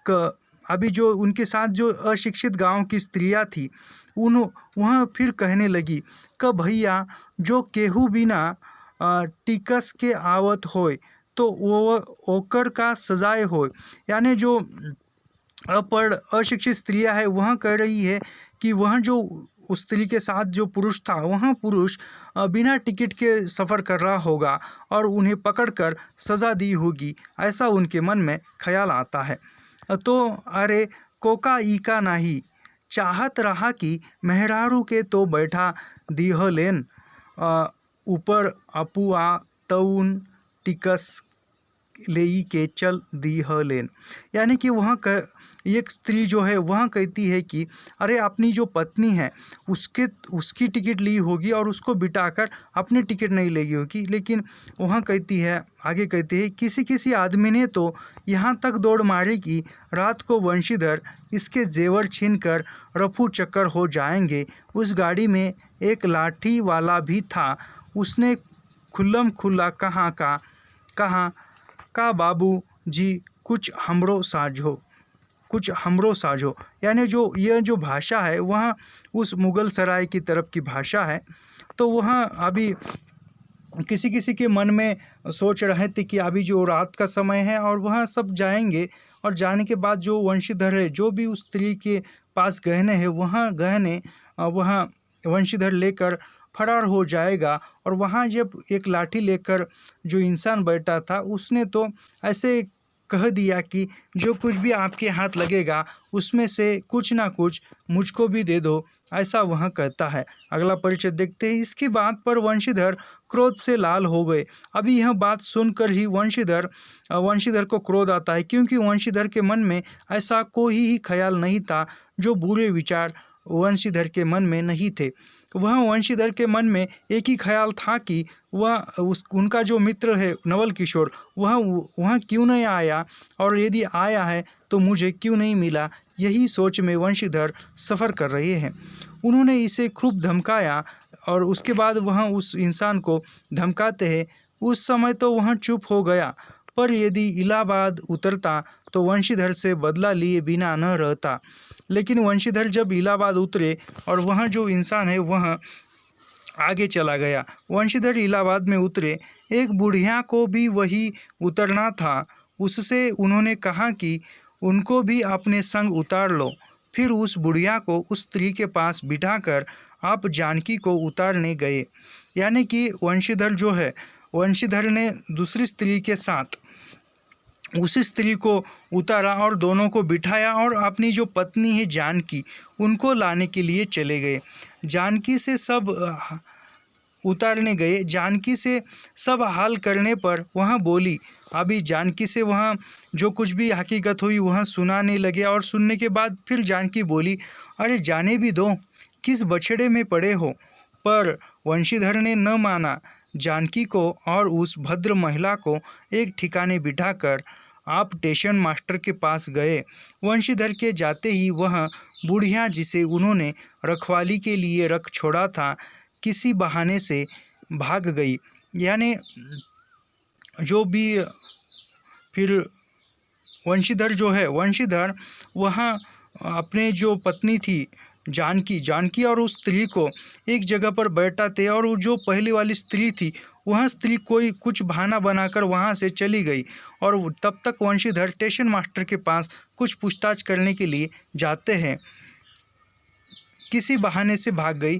अभी जो उनके साथ जो अशिक्षित गांव की स्त्रियां थी वह फिर कहने लगी कि भैया जो केहू बिना टिकस के आवत होय तो वो ओकर का सजाए हो। यानी जो अशिक्षित स्त्रियां है वह कह रही है कि वह जो उस स्त्री के साथ जो पुरुष था वह पुरुष बिना टिकट के सफ़र कर रहा होगा और उन्हें पकड़कर सज़ा दी होगी, ऐसा उनके मन में ख्याल आता है। तो अरे कोका ईका नहीं चाहत रहा कि मेहरारू के तो बैठा दिहलेन ऊपर अपुआ तउन टिकस लेई के चल दी ह लेन। यानी कि एक स्त्री जो है वहाँ कहती है कि अरे अपनी जो पत्नी है उसकी टिकट ली होगी और उसको बिठाकर अपनी टिकट नहीं लेगी होगी, लेकिन वहाँ कहती है, आगे कहती है, किसी किसी आदमी ने तो यहाँ तक दौड़ मारी कि रात को वंशीधर इसके जेवर छीन कर रफू चक्कर हो जाएंगे। उस गाड़ी में एक लाठी वाला भी था, उसने खुल्लम खुल्ला कहाँ का बाबू जी कुछ हमरो साझो। यानी यह जो भाषा है वहाँ उस मुग़ल सराय की तरफ की भाषा है। तो वहाँ अभी किसी किसी के मन में सोच रहे थे कि अभी जो रात का समय है और वहाँ सब जाएंगे, और जाने के बाद जो वंशीधर है, जो भी उस स्त्री के पास गहने हैं, वहाँ वंशीधर लेकर फरार हो जाएगा। और वहाँ जब एक लाठी लेकर जो इंसान बैठा था उसने तो ऐसे कह दिया कि जो कुछ भी आपके हाथ लगेगा उसमें से कुछ ना कुछ मुझको भी दे दो, ऐसा वह कहता है। अगला परिचय देखते हैं। इसकी बात पर वंशीधर क्रोध से लाल हो गए। अभी यह बात सुनकर ही वंशीधर को क्रोध आता है, क्योंकि वंशीधर के मन में ऐसा कोई ही ख्याल नहीं था, जो बुरे विचार वंशीधर के मन में नहीं थे। वह वंशीधर के मन में एक ही ख्याल था कि उनका जो मित्र है नवल किशोर वह क्यों नहीं आया, और यदि आया है तो मुझे क्यों नहीं मिला। यही सोच में वंशीधर सफ़र कर रहे हैं। उन्होंने इसे खूब धमकाया और उसके बाद वह उस इंसान को धमकाते हैं। उस समय तो वह चुप हो गया, पर यदि इलाहाबाद उतरता तो वंशीधर से बदला लिए बिना न रहता। लेकिन वंशीधर जब इलाहाबाद उतरे और वह जो इंसान है वह आगे चला गया। वंशीधर इलाहाबाद में उतरे, एक बुढ़िया को भी वही उतरना था। उससे उन्होंने कहा कि उनको भी अपने संग उतार लो। फिर उस बुढ़िया को उस स्त्री के पास बिठाकर आप जानकी को उतारने गए। यानी कि वंशीधर ने दूसरी स्त्री के साथ उसी स्त्री को उतारा और दोनों को बिठाया और अपनी जो पत्नी है जानकी उनको लाने के लिए चले गए। जानकी से सब उतारने गए। जानकी से सब हाल करने पर वह बोली। अभी जानकी से वहाँ जो कुछ भी हकीकत हुई वह सुनाने लगे, और सुनने के बाद फिर जानकी बोली, अरे जाने भी दो, किस बछड़े में पड़े हो। पर वंशीधर ने न माना। जानकी को और उस भद्र महिला को एक ठिकाने बिठाकर आप स्टेशन मास्टर के पास गए। वंशीधर के जाते ही वह बुढ़िया जिसे उन्होंने रखवाली के लिए रख छोड़ा था किसी बहाने से भाग गई। यानी जो भी फिर वंशीधर वहाँ अपने जो पत्नी थी जानकी और उस स्त्री को एक जगह पर बैठाते, और वो जो पहली वाली स्त्री थी वह स्त्री कोई कुछ बहाना बनाकर वहाँ से चली गई। और तब तक वंशीधर स्टेशन मास्टर के पास कुछ पूछताछ करने के लिए जाते हैं। किसी बहाने से भाग गई।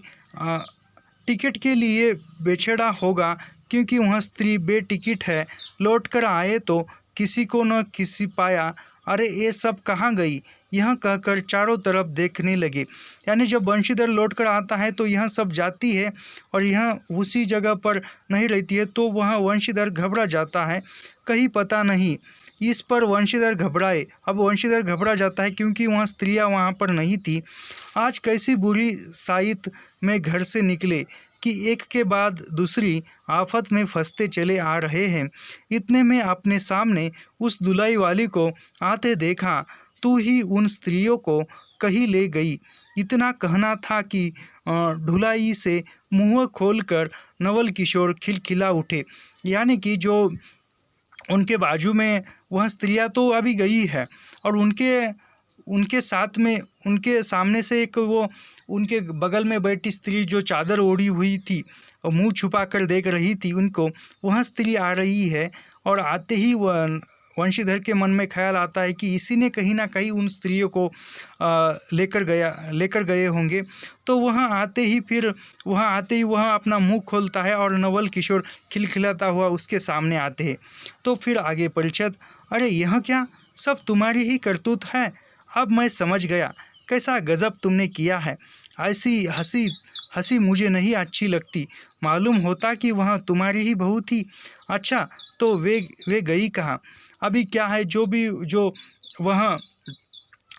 टिकट के लिए बेछड़ा होगा, क्योंकि वह स्त्री बेटिकट है। लौट कर आए तो किसी को न किसी पाया। अरे ये सब कहाँ गई, यह कहकर चारों तरफ देखने लगे। यानी जब वंशीधर लौट कर आता है तो यह सब जाती है और यह उसी जगह पर नहीं रहती है, तो वह वंशीधर घबरा जाता है, कहीं पता नहीं। इस पर वंशीधर घबराए। अब वंशीधर घबरा जाता है क्योंकि वहाँ स्त्रियाँ वहाँ पर नहीं थी। आज कैसी बुरी साइत में घर से निकले कि एक के बाद दूसरी आफत में फंसते चले आ रहे हैं। इतने में अपने सामने उस धुलाई वाली को आते देखा। तू ही उन स्त्रियों को कहीं ले गई, इतना कहना था कि ढुलाई से मुँह खोलकर नवल किशोर खिलखिला उठे। यानी कि जो उनके बाजू में वह स्त्रियाँ तो अभी गई है, और उनके साथ में उनके सामने से एक वो उनके बगल में बैठी स्त्री जो चादर ओढ़ी हुई थी और मुंह छुपा कर देख रही थी उनको, वह स्त्री आ रही है। और आते ही वंशीधर के मन में ख्याल आता है कि इसी ने कहीं ना कहीं उन स्त्रियों को लेकर गए होंगे। तो वहाँ आते ही वह अपना मुंह खोलता है और नवल किशोर खिलखिलाता हुआ उसके सामने आते हैं। तो फिर आगे परिचय। अरे यह क्या, सब तुम्हारी ही करतूत है। अब मैं समझ गया, कैसा गजब तुमने किया है। ऐसी हंसी मुझे नहीं अच्छी लगती। मालूम होता कि वह तुम्हारी ही बहू थी। अच्छा, तो वे गई कहाँ? अभी क्या है, जो वह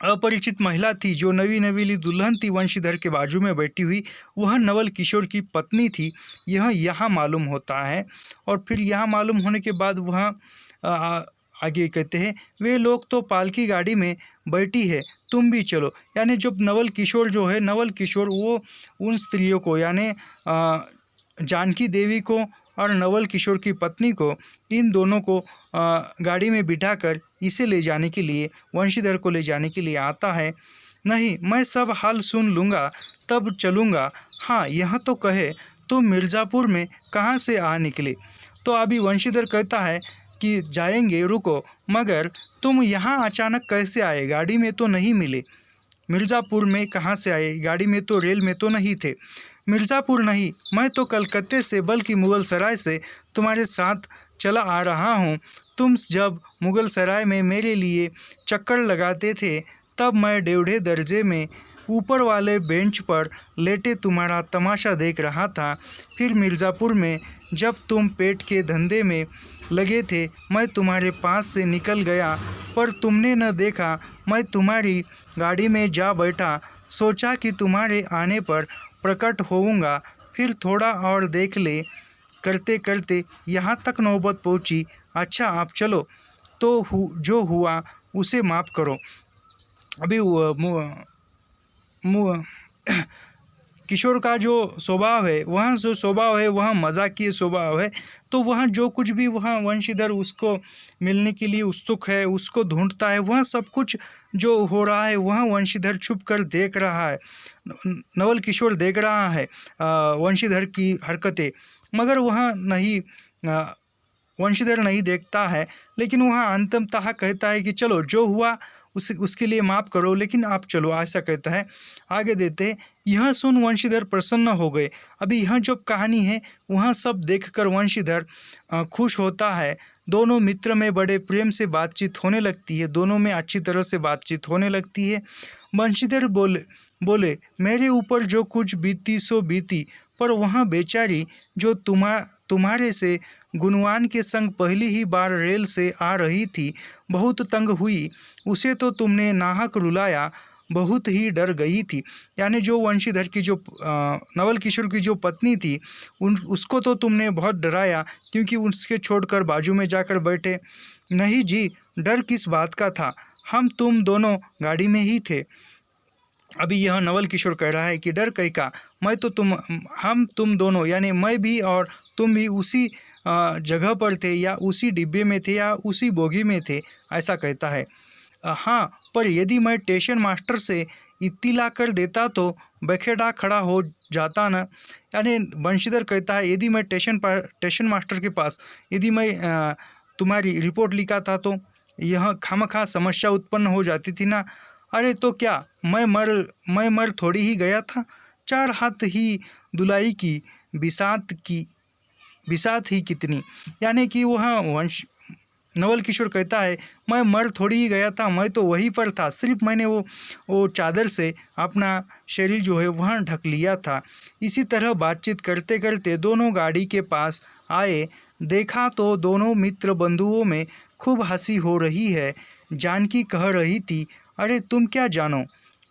अपरिचित महिला थी, जो नवी नवीली दुल्हन थी वंशीधर के बाजू में बैठी हुई, वह नवल किशोर की पत्नी थी। यह यहाँ मालूम होता है। और फिर यहाँ मालूम होने के बाद वह आगे कहते हैं, वे लोग तो पालकी गाड़ी में बैठी है, तुम भी चलो। यानी जब नवल किशोर जो है, नवल किशोर वो उन स्त्रियों को, यानी जानकी देवी को और नवल किशोर की पत्नी को, इन दोनों को गाड़ी में बिठाकर इसे ले जाने के लिए, वंशीधर को ले जाने के लिए आता है। नहीं, मैं सब हाल सुन लूँगा तब चलूँगा। हाँ, यह तो कहे तो मिर्ज़ापुर में कहाँ से आ निकले? तो अभी वंशीधर कहता है कि जाएंगे, रुको, मगर तुम यहाँ अचानक कैसे आए? गाड़ी में तो नहीं मिले। मिर्ज़ापुर में कहाँ से आए? गाड़ी में तो, रेल में तो नहीं थे। मिर्ज़ापुर नहीं, मैं तो कलकत्ते से, बल्कि मुगल सराय से तुम्हारे साथ चला आ रहा हूँ। तुम जब मुगल सराय में मेरे लिए चक्कर लगाते थे, तब मैं 1.5 दर्जे में ऊपर वाले बेंच पर लेटे तुम्हारा तमाशा देख रहा था। फिर मिर्ज़ापुर में जब तुम पेट के धंधे में लगे थे, मैं तुम्हारे पास से निकल गया, पर तुमने न देखा। मैं तुम्हारी गाड़ी में जा बैठा, सोचा कि तुम्हारे आने पर प्रकट होऊंगा, फिर थोड़ा और देख ले। करते करते यहाँ तक नौबत पहुँची। अच्छा, आप चलो, तो जो हुआ उसे माफ़ करो। अभी किशोर का जो स्वभाव है, वह मजाकिया स्वभाव है। तो वह जो कुछ भी, वह वंशीधर उसको मिलने के लिए उत्सुक है, उसको ढूंढता है। वह सब कुछ जो हो रहा है, वह वंशीधर छुप कर देख रहा है। नवल किशोर देख रहा है वंशीधर की हरकतें, मगर वह नहीं, वंशीधर नहीं देखता है। लेकिन वह अंततः कहता है कि चलो, जो हुआ उसके लिए माफ़ करो, लेकिन आप चलो, ऐसा कहता है। आगे देते हैं, यह सुन वंशीधर प्रसन्न हो गए। अभी यह जो कहानी है, वह सब देखकर वंशीधर खुश होता है। दोनों मित्र में बड़े प्रेम से बातचीत होने लगती है, दोनों में अच्छी तरह से बातचीत होने लगती है। वंशीधर बोले, मेरे ऊपर जो कुछ बीती सो बीती, पर वह बेचारी जो तुम्हारे से गुणवान के संग पहली ही बार रेल से आ रही थी, बहुत तंग हुई। उसे तो तुमने नाहक रुलाया, बहुत ही डर गई थी। यानी जो वंशीधर की, जो नवल किशोर की जो पत्नी थी, उसको तो तुमने बहुत डराया, क्योंकि उसके छोड़कर बाजू में जाकर बैठे। नहीं जी, डर किस बात का था, हम तुम दोनों गाड़ी में ही थे। अभी यह नवल किशोर कह रहा है कि डर कहीं का, हम तुम दोनों, यानी मैं भी और तुम भी उसी जगह पर थे, या उसी डिब्बे में थे, या उसी बोगी में थे, ऐसा कहता है। हाँ, पर यदि मैं स्टेशन मास्टर से इत्तिला कर देता तो बखेड़ा खड़ा हो जाता न। यानी वंशीधर कहता है, यदि मैं स्टेशन मास्टर के पास यदि मैं तुम्हारी रिपोर्ट लिखा था, तो यह खामखा समस्या उत्पन्न हो जाती थी ना। अरे तो क्या, मैं मर थोड़ी ही गया था। 4 हाथ ही दुलाई की, बिसात ही कितनी। यानी कि वह नवल किशोर कहता है, मैं मर थोड़ी ही गया था, मैं तो वहीं पर था, सिर्फ मैंने वो चादर से अपना शरीर जो है वहाँ ढक लिया था। इसी तरह बातचीत करते करते दोनों गाड़ी के पास आए। देखा तो दोनों मित्र बंधुओं में खूब हंसी हो रही है। जानकी कह रही थी, अरे तुम क्या जानो,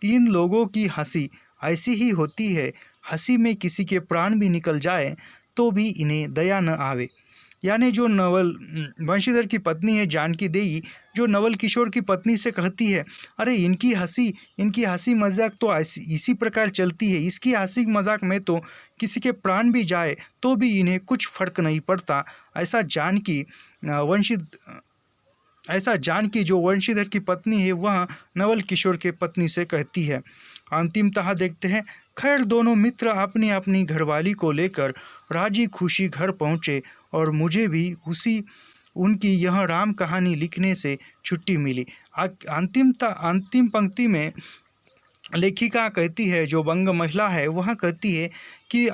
इन लोगों की हंसी ऐसी ही होती है। हंसी में किसी के प्राण भी निकल जाए तो भी इन्हें दया न आवे। यानी जो वंशीधर की पत्नी है जानकी देवी, जो नवल किशोर की पत्नी से कहती है, अरे इनकी हंसी मजाक तो इसी प्रकार चलती है, इसकी हंसी मजाक में तो किसी के प्राण भी जाए तो भी इन्हें कुछ फर्क नहीं पड़ता। ऐसा जानकी जो वंशीधर की पत्नी है, वह नवल किशोर के पत्नी से कहती है। अंतिमतः देखते हैं, खैर दोनों मित्र अपनी अपनी घरवाली को लेकर राजी खुशी घर पहुँचे, और मुझे भी उनकी यह राम कहानी लिखने से छुट्टी मिली। अंतिम पंक्ति में लेखिका कहती है, जो बंग महिला है, वह कहती है कि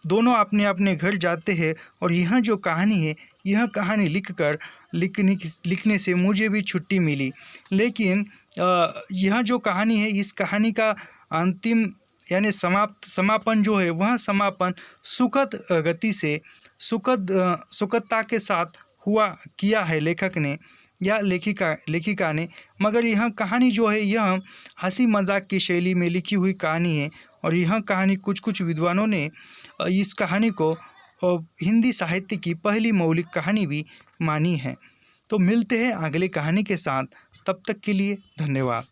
दोनों अपने अपने घर जाते हैं, और यह जो कहानी है, यह कहानी लिखने से मुझे भी छुट्टी मिली। लेकिन यह जो कहानी है, इस कहानी का अंतिम यानी समापन जो है वह समापन सुखद गति से सुखदता के साथ किया है लेखक ने या लेखिका ने। मगर यह कहानी जो है यह हंसी मजाक की शैली में लिखी हुई कहानी है और यह कहानी कुछ विद्वानों ने इस कहानी को हिंदी साहित्य की पहली मौलिक कहानी भी मानी है। तो मिलते हैं अगली कहानी के साथ, तब तक के लिए धन्यवाद।